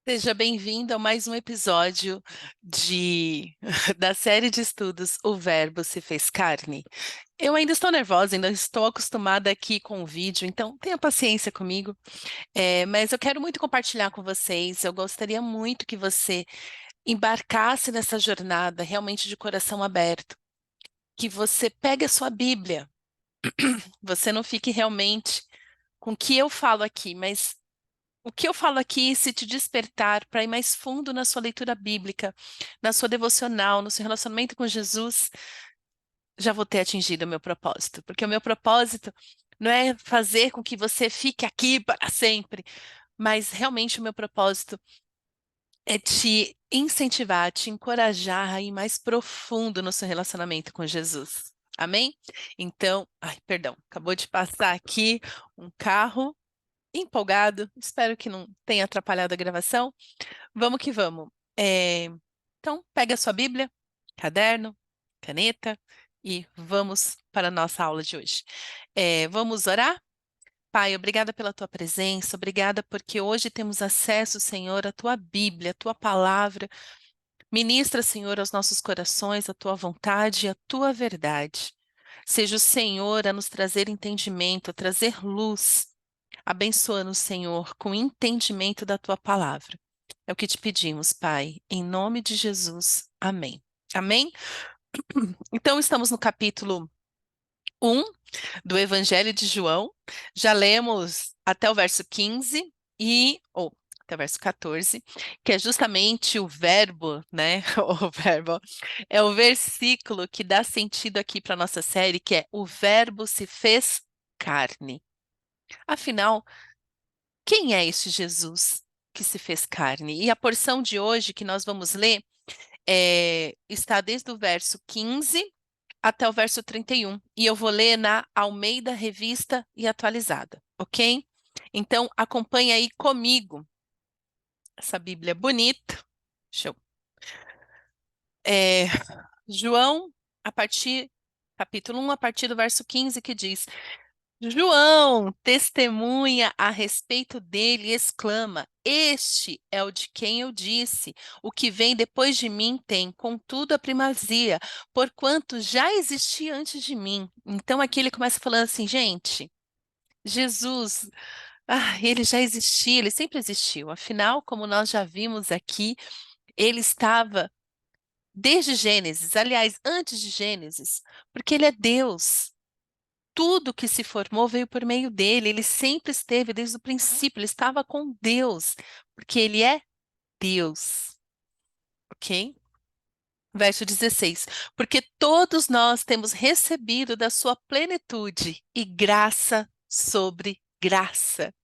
Seja bem-vindo a mais um episódio da série de estudos O Verbo se fez carne. Eu ainda estou nervosa, ainda estou acostumada aqui com o vídeo, então tenha paciência comigo. Mas eu quero muito compartilhar com vocês. Eu gostaria muito que você embarcasse nessa jornada realmente de coração aberto, que você pegue a sua Bíblia, você não fique realmente com o que eu falo aqui, mas o que eu falo aqui, se te despertar para ir mais fundo na sua leitura bíblica, na sua devocional, no seu relacionamento com Jesus, já vou ter atingido o meu propósito. Porque o meu propósito não é fazer com que você fique aqui para sempre, mas realmente o meu propósito é te incentivar, te encorajar a ir mais profundo no seu relacionamento com Jesus. Amém? Então, ai, perdão, acabou de passar aqui um carro empolgado, espero que não tenha atrapalhado a gravação. Vamos que vamos. Então, pega a sua Bíblia, caderno, caneta e vamos para a nossa aula de hoje. Vamos orar? Pai, obrigada pela tua presença, obrigada porque hoje temos acesso, Senhor, à tua Bíblia, à tua palavra. Ministra, Senhor, aos nossos corações a tua vontade e a tua verdade. Seja o Senhor a nos trazer entendimento, a trazer luz. Abençoa-nos, Senhor, com entendimento da tua palavra. É o que te pedimos, Pai, em nome de Jesus. Amém. Amém? Então, estamos no capítulo 1 do Evangelho de João. Já lemos até o verso 15 ou até o verso 14, que é justamente o verbo, né? O verbo é o versículo que dá sentido aqui para a nossa série, que é o verbo se fez carne. Afinal, quem é este Jesus que se fez carne? E a porção de hoje que nós vamos ler está desde o verso 15 até o verso 31. E eu vou ler na Almeida Revista e Atualizada, ok? Então, acompanhe aí comigo essa Bíblia bonita. Show. É, João, capítulo 1, a partir do verso 15, que diz: João testemunha a respeito dele e exclama: Este é o de quem eu disse: O que vem depois de mim tem, contudo, a primazia, porquanto já existia antes de mim. Então aqui ele começa falando assim, gente, Jesus, ele já existia, ele sempre existiu. Afinal, como nós já vimos aqui, ele estava desde Gênesis, aliás, antes de Gênesis, porque ele é Deus. Tudo que se formou veio por meio dele. Ele sempre esteve desde o princípio. Ele estava com Deus, porque ele é Deus. Ok? Verso 16. Porque todos nós temos recebido da sua plenitude e graça sobre graça.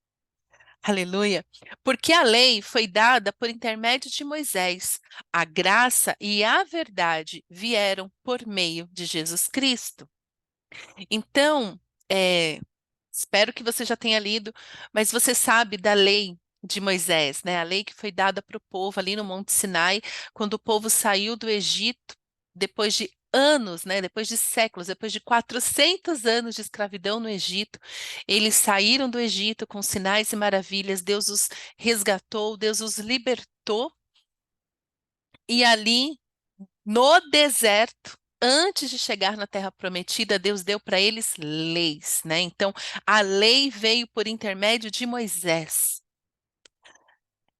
Aleluia. Porque a lei foi dada por intermédio de Moisés. A graça e a verdade vieram por meio de Jesus Cristo. Então, é, espero que você já tenha lido, mas você sabe da lei de Moisés, né? A lei que foi dada para o povo ali no Monte Sinai, quando o povo saiu do Egito, depois de anos, né? Depois de séculos, depois de 400 anos de escravidão no Egito, eles saíram do Egito com sinais e maravilhas, Deus os resgatou, Deus os libertou, e ali no deserto, antes de chegar na Terra Prometida, Deus deu para eles leis, né? Então, a lei veio por intermédio de Moisés.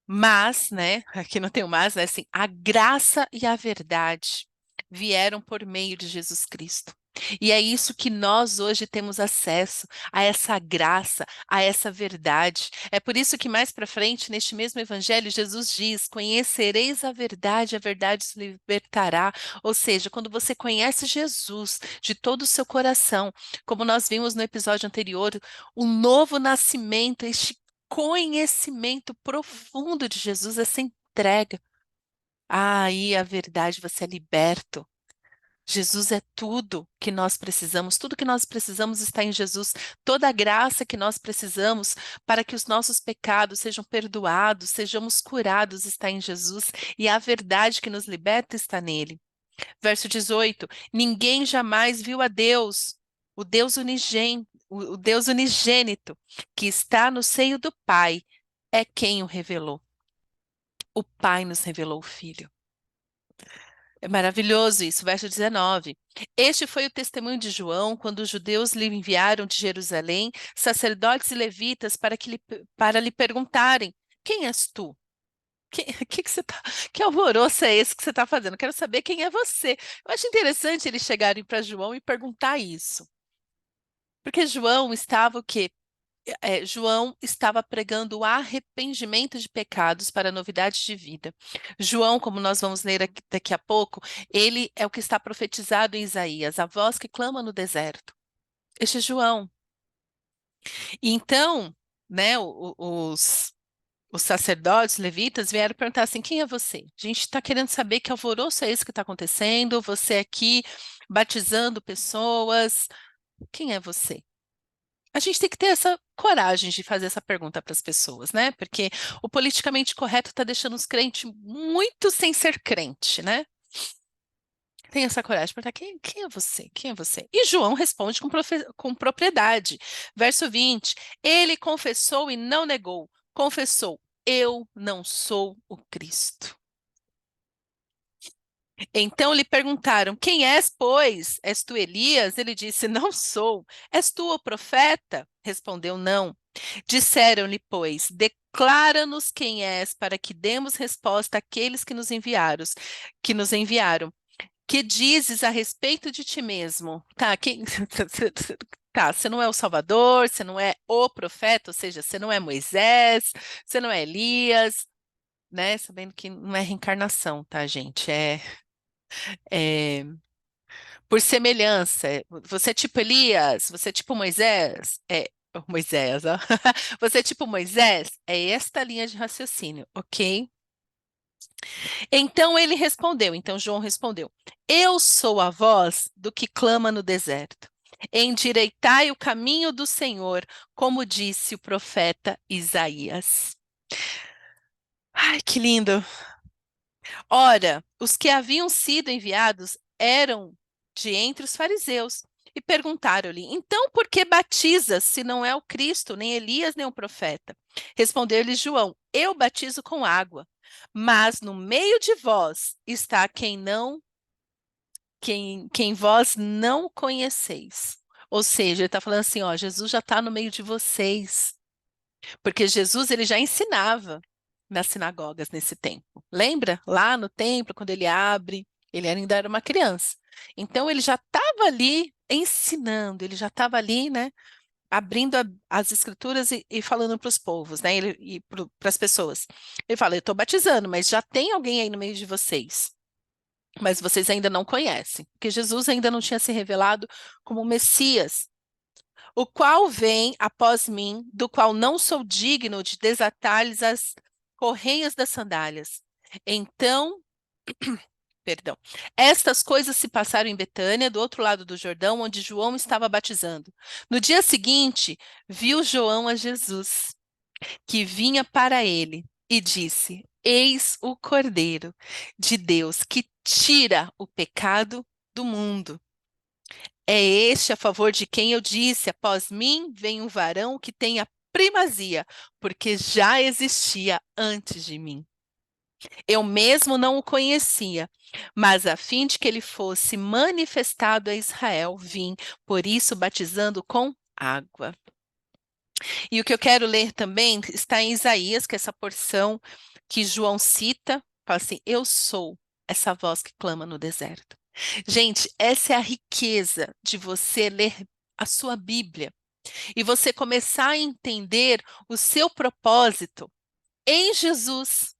Mas, né? Aqui não tem o mas, né? Assim, a graça e a verdade vieram por meio de Jesus Cristo. E é isso que nós hoje temos acesso a essa graça, a essa verdade. É por isso que mais para frente, neste mesmo evangelho, Jesus diz: Conhecereis a verdade os libertará. Ou seja, quando você conhece Jesus de todo o seu coração, como nós vimos no episódio anterior, o novo nascimento, este conhecimento profundo de Jesus, essa entrega. Aí a verdade, você é liberto. Jesus é tudo que nós precisamos, tudo que nós precisamos está em Jesus. Toda a graça que nós precisamos para que os nossos pecados sejam perdoados, sejamos curados está em Jesus, e a verdade que nos liberta está nele. Verso 18: Ninguém jamais viu a Deus, o Deus unigênito, que está no seio do Pai, é quem o revelou. o Pai nos revelou o Filho. É maravilhoso isso, verso 19. Este foi o testemunho de João quando os judeus lhe enviaram de Jerusalém sacerdotes e levitas para lhe perguntarem: Quem és tu? Que você tá, que alvoroço é esse que você está fazendo? Quero saber quem é você. Eu acho interessante eles chegarem para João e perguntar isso. Porque João estava o quê? João estava pregando o arrependimento de pecados para novidade de vida. João, como nós vamos ler daqui a pouco, ele é o que está profetizado em Isaías, a voz que clama no deserto. Este é João. E então, né, os sacerdotes, levitas, vieram perguntar assim: quem é você? A gente está querendo saber que alvoroço é esse que está acontecendo, você aqui batizando pessoas. Quem é você? A gente tem que ter essa coragem de fazer essa pergunta para as pessoas, né? Porque o politicamente correto está deixando os crentes muito sem ser crente, né? Tem essa coragem de perguntar: quem é você? Quem é você? E João responde com propriedade. Verso 20: Ele confessou e não negou. Confessou: Eu não sou o Cristo. Então lhe perguntaram: Quem és, pois? És tu Elias? Ele disse: Não sou. És tu o profeta? Respondeu: Não. Disseram-lhe, pois: Declara-nos quem és, para que demos resposta àqueles que nos enviaram. Que dizes a respeito de ti mesmo? Tá, tá, você não é o Salvador, você não é o profeta, ou seja, você não é Moisés, você não é Elias, né? Sabendo que não é reencarnação, tá, gente? É por semelhança. Você é tipo Elias? Você é tipo Moisés? Moisés, ó. Você é tipo Moisés? É esta linha de raciocínio, ok? Então João respondeu: Eu sou a voz do que clama no deserto. Endireitai o caminho do Senhor, como disse o profeta Isaías. Ai, que lindo! Ora, os que haviam sido enviados eram de entre os fariseus e perguntaram-lhe: Então, por que batizas se não é o Cristo, nem Elias, nem o profeta? Respondeu-lhe João: Eu batizo com água, mas no meio de vós está quem vós não conheceis. Ou seja, ele está falando assim: ó, Jesus já está no meio de vocês. Porque Jesus ele já ensinava nas sinagogas nesse tempo. Lembra? Lá no templo, quando ele abre, ele ainda era uma criança. Então ele já estava ali ensinando, ele já estava ali, né, abrindo as escrituras e falando para os povos, né, e para as pessoas. Ele fala: Eu estou batizando, mas já tem alguém aí no meio de vocês. Mas vocês ainda não conhecem, porque Jesus ainda não tinha se revelado como Messias, o qual vem após mim, do qual não sou digno de desatar-lhes as correias das sandálias. Então, perdão, estas coisas se passaram em Betânia, do outro lado do Jordão, onde João estava batizando. No dia seguinte, viu João a Jesus, que vinha para ele, e disse: Eis o Cordeiro de Deus que tira o pecado do mundo. É este a favor de quem eu disse: após mim vem um varão que tem a primazia, porque já existia antes de mim. Eu mesmo não o conhecia, mas a fim de que ele fosse manifestado a Israel, vim, por isso batizando com água. E o que eu quero ler também está em Isaías, que é essa porção que João cita, fala assim: Eu sou essa voz que clama no deserto. Gente, essa é a riqueza de você ler a sua Bíblia e você começar a entender o seu propósito em Jesus.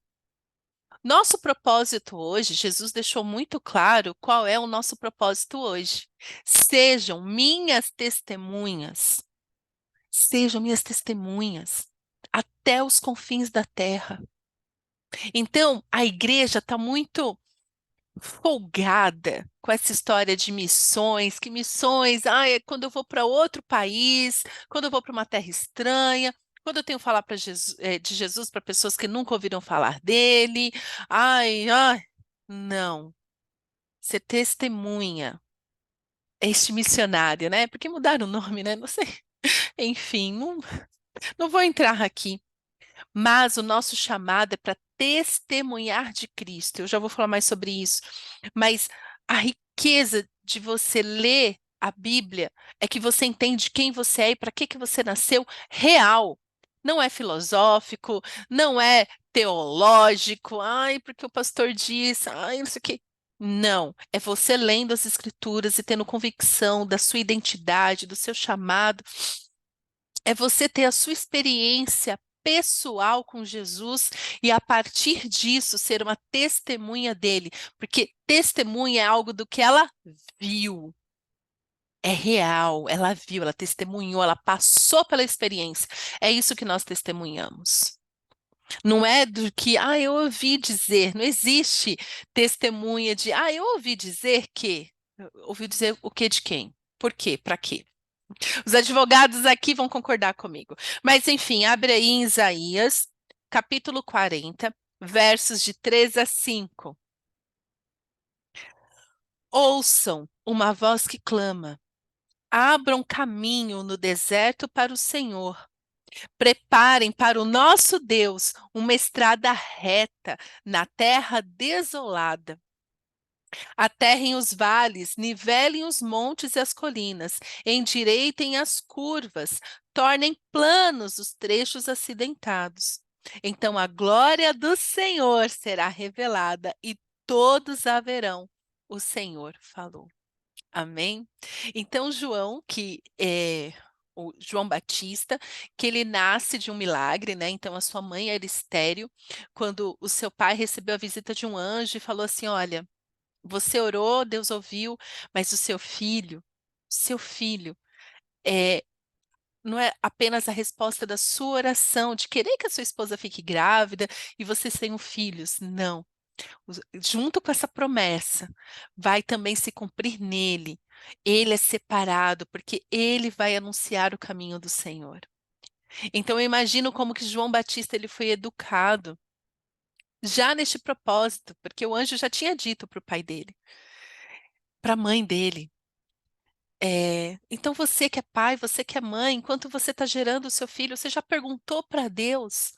Nosso propósito hoje, Jesus deixou muito claro qual é o nosso propósito hoje. Sejam minhas testemunhas, sejam minhas testemunhas até os confins da terra. Então, a igreja está muito folgada com essa história de missões, que missões, é quando eu vou para outro país, quando eu vou para uma terra estranha, quando eu tenho que falar de Jesus para pessoas que nunca ouviram falar dele. Ai, não. Ser testemunha, este missionário, né? Porque mudaram o nome, né? Não sei. Enfim, não vou entrar aqui. Mas o nosso chamado é para testemunhar de Cristo. Eu já vou falar mais sobre isso. Mas a riqueza de você ler a Bíblia é que você entende quem você é e para que você nasceu real. Não é filosófico, não é teológico, ai, porque o pastor disse, ai, não sei o quê. Não, é você lendo as Escrituras e tendo convicção da sua identidade, do seu chamado, é você ter a sua experiência pessoal com Jesus e a partir disso ser uma testemunha dele, porque testemunha é algo do que ela viu. É real, ela viu, ela testemunhou, ela passou pela experiência. É isso que nós testemunhamos. Não é do que, eu ouvi dizer, não existe testemunha de, eu ouvi dizer que. Ouvi dizer o que de quem? Por quê? Para quê? Os advogados aqui vão concordar comigo. Mas, enfim, abre aí em Isaías, capítulo 40, versos de 3 a 5. Ouçam uma voz que clama, abram caminho no deserto para o Senhor. Preparem para o nosso Deus uma estrada reta na terra desolada. Aterrem os vales, nivelem os montes e as colinas, endireitem as curvas, tornem planos os trechos acidentados. Então a glória do Senhor será revelada e todos a verão. O Senhor falou. Amém? Então João, que é o João Batista, que ele nasce de um milagre, né? Então a sua mãe era estéril, quando o seu pai recebeu a visita de um anjo e falou assim: olha, você orou, Deus ouviu, mas o seu filho, é, não é apenas a resposta da sua oração, de querer que a sua esposa fique grávida e vocês tenham filhos. Não. Junto com essa promessa, vai também se cumprir nele. Ele é separado, porque ele vai anunciar o caminho do Senhor. Então eu imagino como que João Batista ele foi educado já neste propósito, porque o anjo já tinha dito para o pai dele, para a mãe dele. Então você que é pai, você que é mãe, enquanto você está gerando o seu filho, você já perguntou para Deus,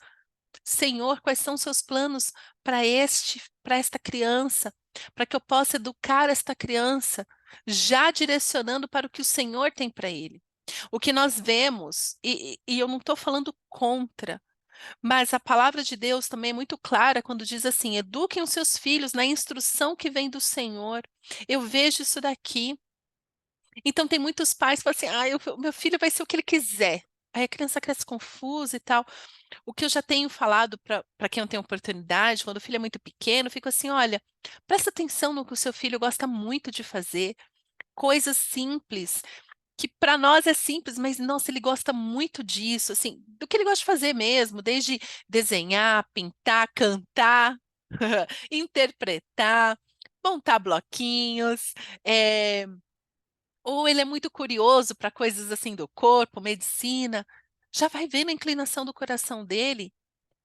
Senhor, quais são os seus planos para esta criança, para que eu possa educar esta criança, já direcionando para o que o Senhor tem para ele. O que nós vemos, e eu não estou falando contra, mas a palavra de Deus também é muito clara quando diz assim: eduquem os seus filhos na instrução que vem do Senhor. Eu vejo isso daqui. Então, tem muitos pais que falam assim: o meu filho vai ser o que ele quiser. Aí a criança cresce confusa e tal. O que eu já tenho falado para quem não tem oportunidade, quando o filho é muito pequeno, eu fico assim: olha, presta atenção no que o seu filho gosta muito de fazer, coisas simples, que para nós é simples, mas nossa, ele gosta muito disso, assim, do que ele gosta de fazer mesmo, desde desenhar, pintar, cantar, interpretar, montar bloquinhos, eh, ou ele é muito curioso para coisas assim do corpo, medicina, já vai vendo a inclinação do coração dele,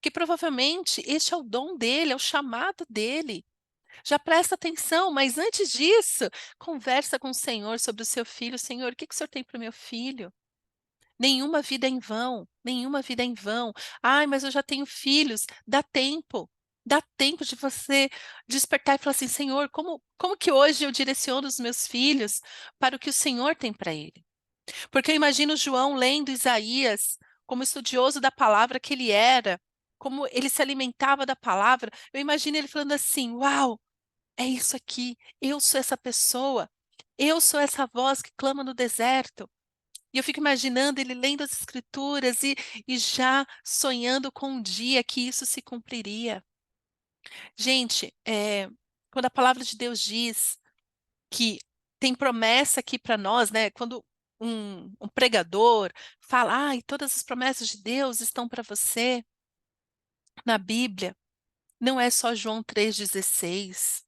que provavelmente este é o dom dele, é o chamado dele. Já presta atenção, mas antes disso, conversa com o Senhor sobre o seu filho. Senhor, o que que o Senhor tem para o meu filho? Nenhuma vida é em vão, nenhuma vida é em vão. Ai, mas eu já tenho filhos. Dá tempo. Dá tempo de você despertar e falar assim: Senhor, como que hoje eu direciono os meus filhos para o que o Senhor tem para ele? Porque eu imagino João lendo Isaías, como estudioso da palavra que ele era, como ele se alimentava da palavra. Eu imagino ele falando assim: Uau, é isso aqui. Eu sou essa pessoa. Eu sou essa voz que clama no deserto. E eu fico imaginando ele lendo as escrituras e já sonhando com um dia que isso se cumpriria. Gente, quando a palavra de Deus diz que tem promessa aqui para nós, né? Quando um pregador fala, todas as promessas de Deus estão para você na Bíblia, não é só João 3,16,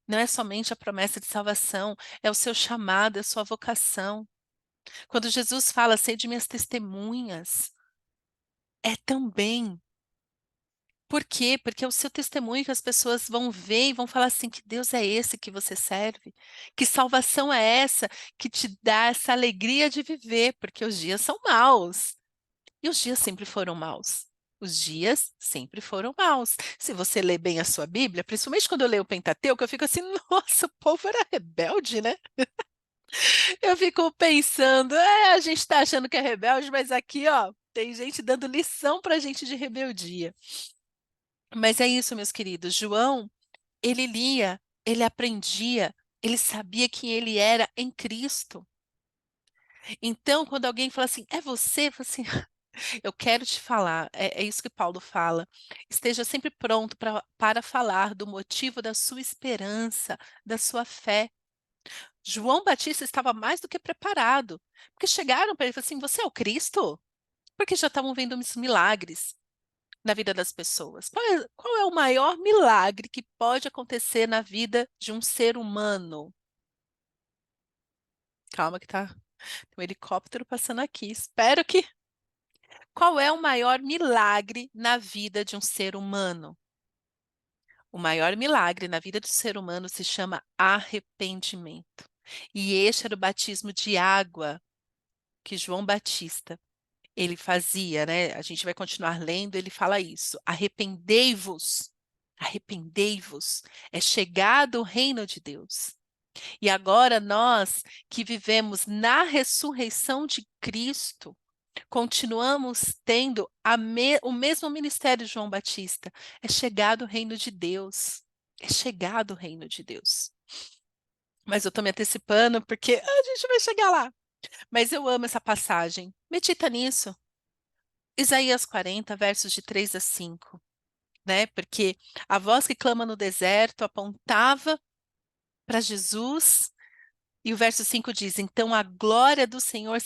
não é somente a promessa de salvação, é o seu chamado, é a sua vocação. Quando Jesus fala, sede minhas testemunhas, é também. Por quê? Porque é o seu testemunho que as pessoas vão ver e vão falar assim: que Deus é esse que você serve? Que salvação é essa que te dá essa alegria de viver? Porque os dias são maus. E os dias sempre foram maus. os dias sempre foram maus. Se você lê bem a sua Bíblia, principalmente quando eu leio o Pentateuco, eu fico assim, nossa, o povo era rebelde, né? Eu fico pensando, a gente tá achando que é rebelde, mas aqui, ó, tem gente dando lição pra gente de rebeldia. Mas é isso, meus queridos. João, ele lia, ele aprendia, ele sabia quem ele era em Cristo. Então, quando alguém fala assim, é você? Eu falo assim, eu quero te falar, é isso que Paulo fala. Esteja sempre pronto para falar do motivo da sua esperança, da sua fé. João Batista estava mais do que preparado, porque chegaram para ele e falaram assim: Você é o Cristo? Porque já estavam vendo os milagres na vida das pessoas. Qual é o maior milagre que pode acontecer na vida de um ser humano? Calma que tem um helicóptero passando aqui. Espero que. Qual é o maior milagre na vida de um ser humano? O maior milagre na vida do ser humano se chama arrependimento. E este era o batismo de água que João Batista ele fazia, né? A gente vai continuar lendo, ele fala isso. Arrependei-vos, arrependei-vos. É chegado o reino de Deus. E agora nós que vivemos na ressurreição de Cristo, continuamos tendo o mesmo ministério de João Batista. É chegado o reino de Deus. É chegado o reino de Deus. Mas eu estou me antecipando porque a gente vai chegar lá. Mas eu amo essa passagem. Medita nisso. Isaías 40, versos de 3 a 5, né? Porque a voz que clama no deserto apontava para Jesus, e o verso 5 diz: Então a glória do Senhor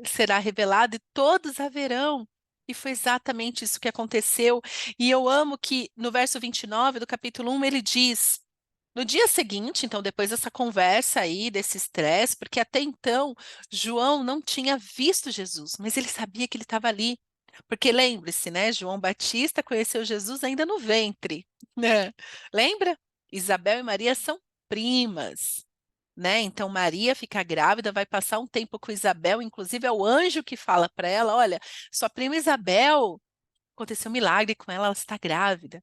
será revelada e todos a verão. E foi exatamente isso que aconteceu. E eu amo que no verso 29 do capítulo 1 ele diz: No dia seguinte, então, depois dessa conversa aí, desse estresse, porque até então João não tinha visto Jesus, mas ele sabia que ele estava ali. Porque lembre-se, né? João Batista conheceu Jesus ainda no ventre, né? Lembra? Isabel e Maria são primas, né? Então Maria fica grávida, vai passar um tempo com Isabel, inclusive é o anjo que fala para ela: Olha, sua prima Isabel, aconteceu um milagre com ela, ela está grávida.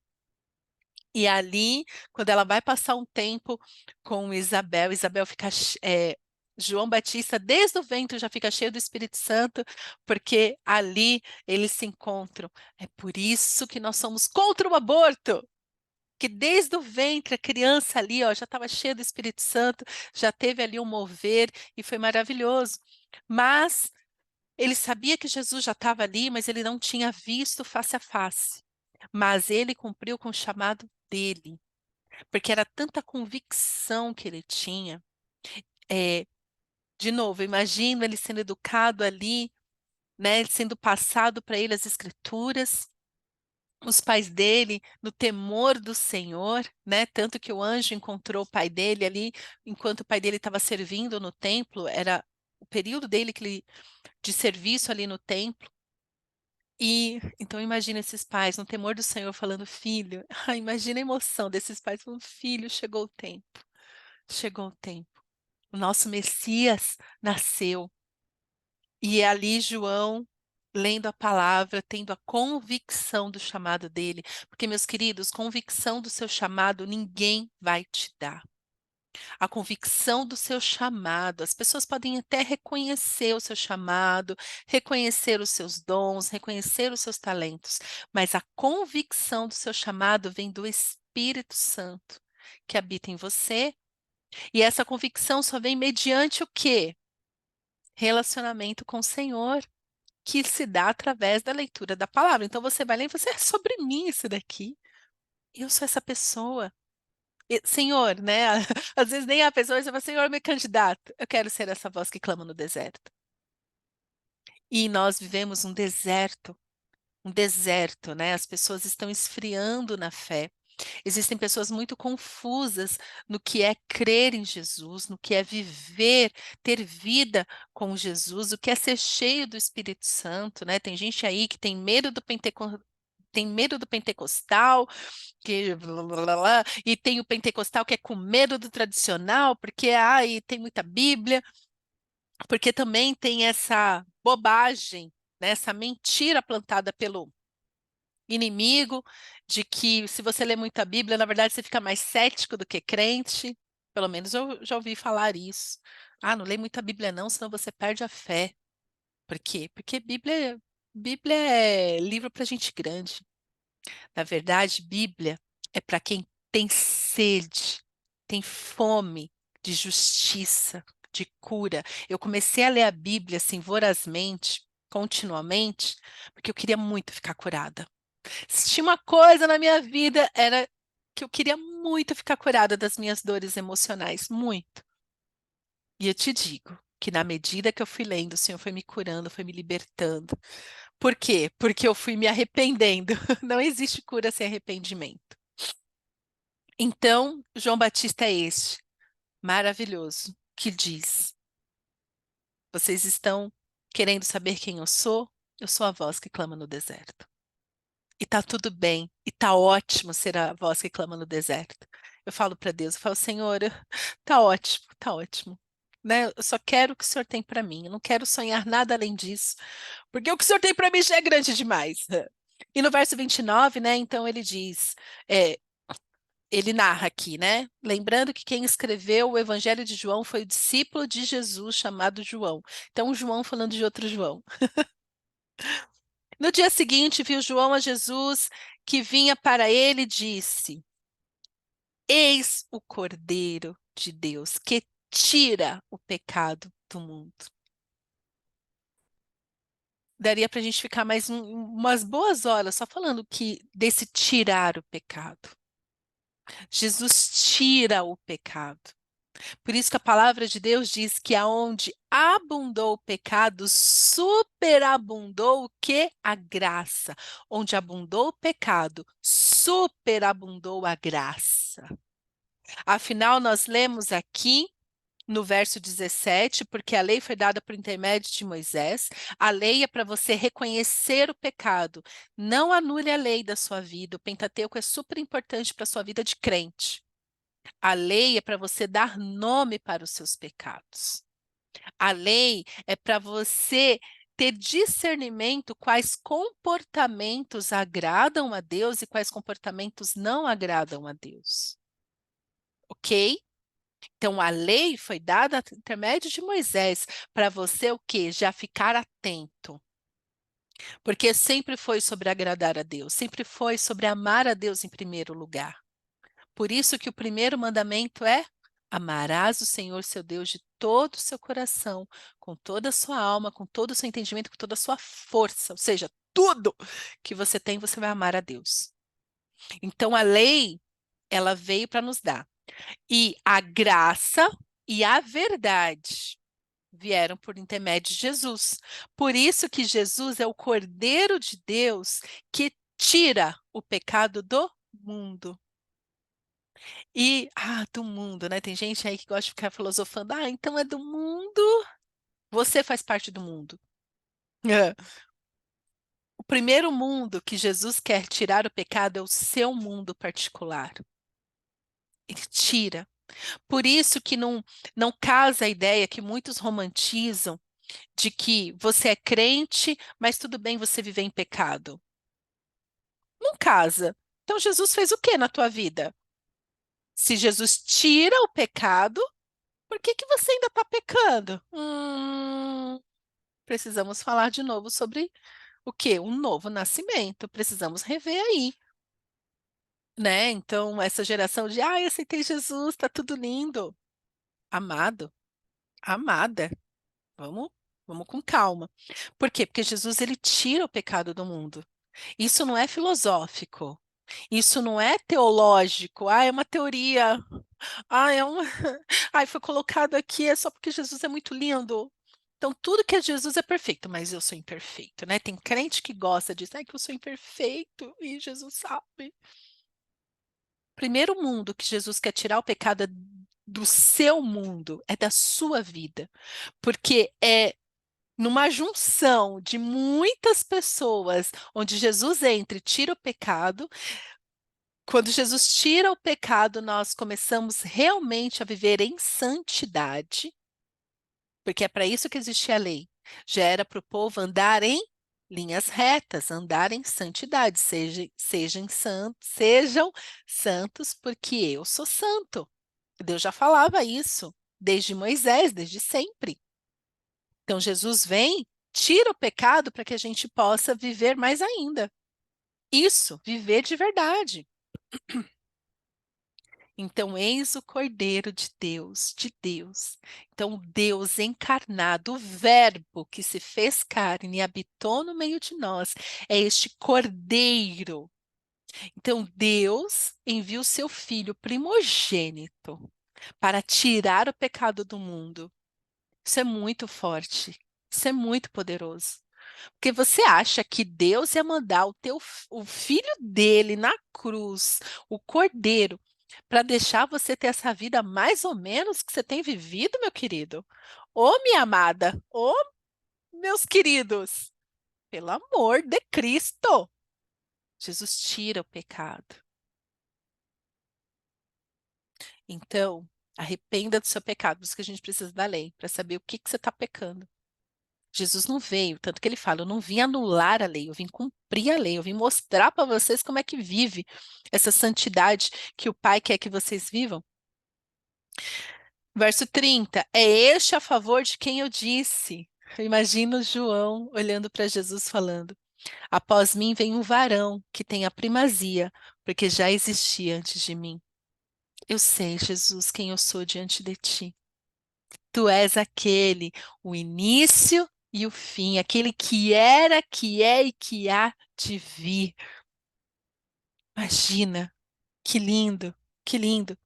E ali, quando ela vai passar um tempo com Isabel, Isabel fica. João Batista, desde o ventre, já fica cheio do Espírito Santo, porque ali eles se encontram. É por isso que nós somos contra o aborto. Que desde o ventre a criança ali, ó, já estava cheia do Espírito Santo, já teve ali um mover e foi maravilhoso. Mas ele sabia que Jesus já estava ali, mas ele não tinha visto face a face. Mas ele cumpriu com o chamado dele, porque era tanta convicção que ele tinha. É, de novo, imagino ele sendo educado ali, né, sendo passado para ele as escrituras, os pais dele no temor do Senhor, né, tanto que o anjo encontrou o pai dele ali, enquanto o pai dele estava servindo no templo, era o período dele de serviço ali no templo. E então imagina esses pais no temor do Senhor falando, filho, imagina a emoção desses pais falando, filho, chegou o tempo, chegou o tempo. O nosso Messias nasceu. E é ali João, lendo a palavra, tendo a convicção do chamado dele. Porque, meus queridos, convicção do seu chamado ninguém vai te dar. A convicção do seu chamado, as pessoas podem até reconhecer o seu chamado, reconhecer os seus dons, reconhecer os seus talentos, mas a convicção do seu chamado vem do Espírito Santo que habita em você. E essa convicção só vem mediante o quê? Relacionamento com o Senhor, que se dá através da leitura da palavra. Então você vai ler e você é sobre mim isso daqui. Eu sou essa pessoa. Senhor, né? Às vezes nem a pessoa, você fala, Senhor, meu candidato. Eu quero ser essa voz que clama no deserto. E nós vivemos um deserto, né? As pessoas estão esfriando na fé. Existem pessoas muito confusas no que é crer em Jesus, no que é viver, ter vida com Jesus, o que é ser cheio do Espírito Santo, né? Tem gente aí que tem medo do tem medo do pentecostal, que blá, blá, blá, blá, e tem o pentecostal que é com medo do tradicional, porque ai, tem muita Bíblia, porque também tem essa bobagem, né? Essa mentira plantada inimigo, de que se você lê muita Bíblia, na verdade você fica mais cético do que crente. Pelo menos eu já ouvi falar isso. Ah, não lê muita Bíblia não, senão você perde a fé. Por quê? Porque Bíblia é livro para gente grande. Na verdade, Bíblia é para quem tem sede, tem fome de justiça, de cura. Eu comecei a ler a Bíblia assim vorazmente, continuamente, porque eu queria muito ficar curada. Se tinha uma coisa na minha vida, era que eu queria muito ficar curada das minhas dores emocionais, muito. E eu te digo que na medida que eu fui lendo, o Senhor foi me curando, foi me libertando. Por quê? Porque eu fui me arrependendo. Não existe cura sem arrependimento. Então, João Batista é este, maravilhoso, que diz: Vocês estão querendo saber quem eu sou? Eu sou a voz que clama no deserto. E tá tudo bem, e tá ótimo ser a voz que clama no deserto. Eu falo para Deus, eu falo, Senhor, tá ótimo, tá ótimo. Né? Eu só quero o que o Senhor tem para mim. Eu não quero sonhar nada além disso, porque o que o Senhor tem para mim já é grande demais. E no verso 29, né? Então ele diz, é, ele narra aqui, né? Lembrando que quem escreveu o Evangelho de João foi o discípulo de Jesus chamado João. Então, João falando de outro João. No dia seguinte, viu João a Jesus que vinha para ele e disse: Eis o Cordeiro de Deus que tira o pecado do mundo. Daria para a gente ficar mais umas boas horas só falando que desse tirar o pecado. Jesus tira o pecado. Por isso que a palavra de Deus diz que aonde abundou o pecado, superabundou o que? A graça. Onde abundou o pecado, superabundou a graça. Afinal, nós lemos aqui no verso 17, porque a lei foi dada por intermédio de Moisés, a lei é para você reconhecer o pecado. Não anule a lei da sua vida. O Pentateuco é super importante para a sua vida de crente. A lei é para você dar nome para os seus pecados. A lei é para você ter discernimento quais comportamentos agradam a Deus e quais comportamentos não agradam a Deus. Ok? Então, a lei foi dada por intermédio de Moisés para você o quê? Já ficar atento. Porque sempre foi sobre agradar a Deus, sempre foi sobre amar a Deus em primeiro lugar. Por isso que o primeiro mandamento é: amarás o Senhor seu Deus de todo o seu coração, com toda a sua alma, com todo o seu entendimento, com toda a sua força, ou seja, tudo que você tem, você vai amar a Deus. Então a lei, ela veio para nos dar. E a graça e a verdade vieram por intermédio de Jesus. Por isso que Jesus é o Cordeiro de Deus que tira o pecado do mundo. E, do mundo, né? Tem gente aí que gosta de ficar filosofando. Ah, então é do mundo. Você faz parte do mundo. É. O primeiro mundo que Jesus quer tirar o pecado é o seu mundo particular. Ele tira. Por isso que não casa a ideia que muitos romantizam de que você é crente, mas tudo bem você viver em pecado. Não casa. Então Jesus fez o que na tua vida? Se Jesus tira o pecado, por que que você ainda está pecando? Precisamos falar de novo sobre o quê? Um novo nascimento. Precisamos rever aí, né? Então, essa geração de, ai, aceitei Jesus, tá tudo lindo. Amado, amada, vamos, vamos com calma. Por quê? Porque Jesus, ele tira o pecado do mundo. Isso não é filosófico. Isso não é teológico. Ah, é uma teoria. Ah, é uma. Ai, foi colocado aqui é só porque Jesus é muito lindo. Então, tudo que é Jesus é perfeito, mas eu sou imperfeito, né? Tem crente que gosta disso, ai, que eu sou imperfeito e Jesus sabe. Primeiro mundo que Jesus quer tirar o pecado é do seu mundo, é da sua vida, porque é numa junção de muitas pessoas, onde Jesus entra e tira o pecado. Quando Jesus tira o pecado, nós começamos realmente a viver em santidade, porque é para isso que existia a lei. Já era para o povo andar em linhas retas, andar em santidade, sejam santos, porque eu sou santo. Deus já falava isso desde Moisés, desde sempre. Então Jesus vem, tira o pecado para que a gente possa viver mais ainda. Isso, viver de verdade. Então, eis o Cordeiro de Deus, de Deus. Então, o Deus encarnado, o Verbo que se fez carne e habitou no meio de nós, é este Cordeiro. Então, Deus envia o seu Filho primogênito para tirar o pecado do mundo. Isso é muito forte. Isso é muito poderoso. Porque você acha que Deus ia mandar o filho dele na cruz, o Cordeiro, para deixar você ter essa vida mais ou menos que você tem vivido, meu querido? Ô, minha amada, ô, meus queridos, pelo amor de Cristo, Jesus tira o pecado. Então, arrependa do seu pecado, por isso que a gente precisa da lei, para saber o que que você está pecando. Jesus não veio, tanto que ele fala: eu não vim anular a lei, eu vim cumprir a lei, eu vim mostrar para vocês como é que vive essa santidade que o Pai quer que vocês vivam. Verso 30, é este a favor de quem eu disse. Imagina o João olhando para Jesus falando: após mim vem um varão que tem a primazia, porque já existia antes de mim. Eu sei, Jesus, quem eu sou diante de ti. Tu és aquele, o início e o fim, aquele que era, que é e que há de vir. Imagina, que lindo, que lindo.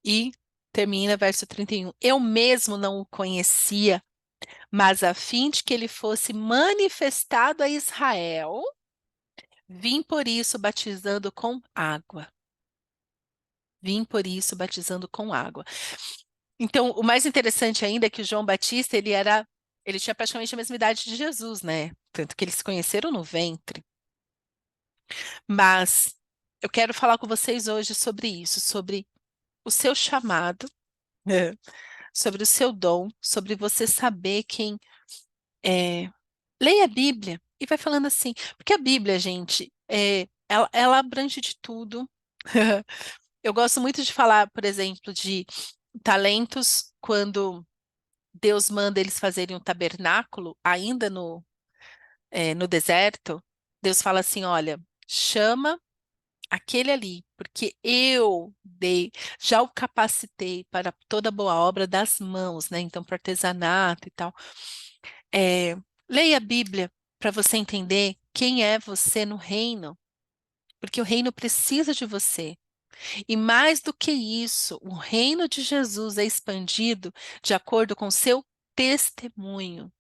E termina verso 31. Eu mesmo não o conhecia, mas a fim de que ele fosse manifestado a Israel, vim por isso batizando com água. Vim por isso batizando com água. Então, o mais interessante ainda é que o João Batista, ele tinha praticamente a mesma idade de Jesus, né? Tanto que eles se conheceram no ventre. Mas eu quero falar com vocês hoje sobre isso, sobre o seu chamado, é, sobre o seu dom, sobre você saber quem é. Leia a Bíblia e vai falando assim, porque a Bíblia, gente, ela abrange de tudo. Eu gosto muito de falar, por exemplo, de talentos quando Deus manda eles fazerem um tabernáculo, ainda no deserto. Deus fala assim: olha, chama aquele ali, porque eu dei, já o capacitei para toda boa obra das mãos, né? Então, para artesanato e tal. É, leia a Bíblia para você entender quem é você no reino, porque o reino precisa de você. E mais do que isso, o reino de Jesus é expandido de acordo com o seu testemunho.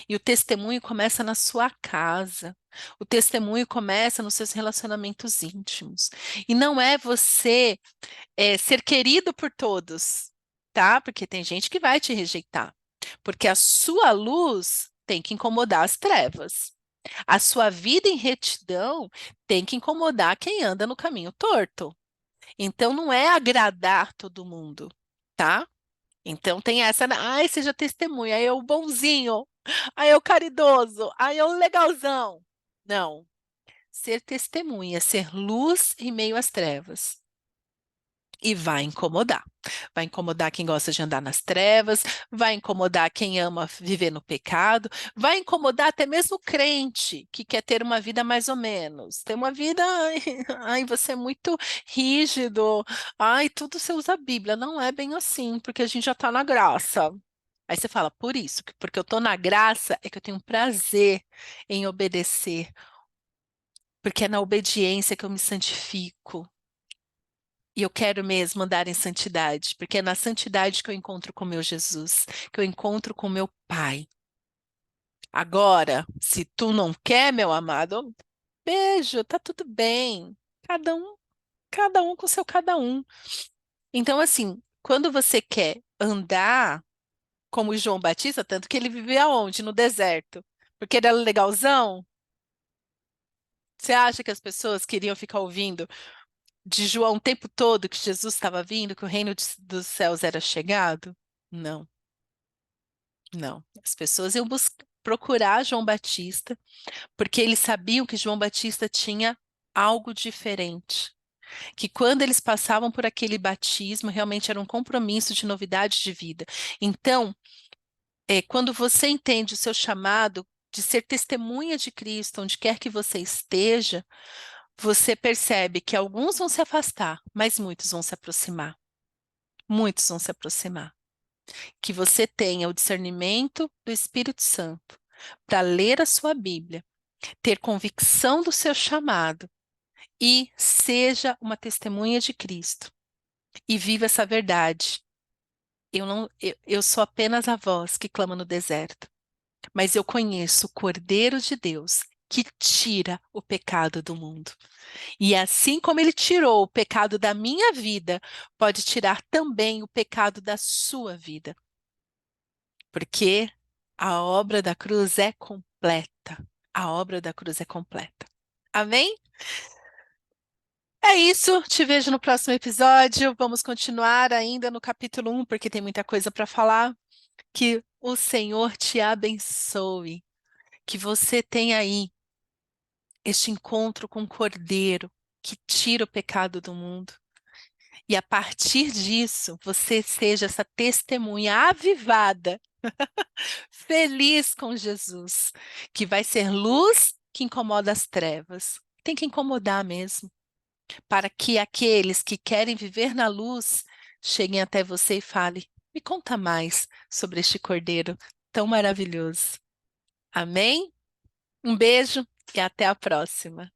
E o testemunho começa na sua casa. O testemunho começa nos seus relacionamentos íntimos. E não é você ser querido por todos, tá? Porque tem gente que vai te rejeitar. Porque a sua luz tem que incomodar as trevas. A sua vida em retidão tem que incomodar quem anda no caminho torto. Então não é agradar todo mundo, tá? Então tem essa, ai, seja testemunha, aí é o bonzinho, aí é o caridoso, aí é o legalzão. Não, ser testemunha, ser luz em meio às trevas. E vai incomodar. Vai incomodar quem gosta de andar nas trevas, vai incomodar quem ama viver no pecado, vai incomodar até mesmo o crente que quer ter uma vida mais ou menos. Ter uma vida, ai, você é muito rígido, ai, tudo você usa a Bíblia. Não é bem assim, porque a gente já está na graça. Aí você fala, por isso, porque eu estou na graça, é que eu tenho prazer em obedecer, porque é na obediência que eu me santifico. E eu quero mesmo andar em santidade, porque é na santidade que eu encontro com meu Jesus, que eu encontro com meu Pai. Agora, se tu não quer, meu amado, beijo, tá tudo bem. Cada um com seu cada um. Então, assim, quando você quer andar como o João Batista, tanto que ele vivia aonde? No deserto. Porque ele era legalzão? Você acha que as pessoas queriam ficar ouvindo de João o tempo todo que Jesus estava vindo, que o reino dos céus era chegado? Não, não. As pessoas iam buscar. procurar João Batista, porque eles sabiam que João Batista tinha algo diferente. Que quando eles passavam por aquele batismo, realmente era um compromisso de novidade de vida. Então, quando você entende o seu chamado de ser testemunha de Cristo, onde quer que você esteja, você percebe que alguns vão se afastar, mas muitos vão se aproximar. Muitos vão se aproximar. Que você tenha o discernimento do Espírito Santo para ler a sua Bíblia, ter convicção do seu chamado e seja uma testemunha de Cristo e viva essa verdade. Eu não, eu sou apenas a voz que clama no deserto, mas eu conheço o Cordeiro de Deus que tira o pecado do mundo. E assim como ele tirou o pecado da minha vida, pode tirar também o pecado da sua vida. Porque a obra da cruz é completa. A obra da cruz é completa. Amém? É isso. Te vejo no próximo episódio. Vamos continuar ainda no capítulo 1, porque tem muita coisa para falar. Que o Senhor te abençoe. Que você tenha aí este encontro com o Cordeiro que tira o pecado do mundo. E a partir disso, você seja essa testemunha avivada, feliz com Jesus, que vai ser luz que incomoda as trevas. Tem que incomodar mesmo, para que aqueles que querem viver na luz cheguem até você e falem: me conta mais sobre este Cordeiro tão maravilhoso. Amém? Um beijo e até a próxima.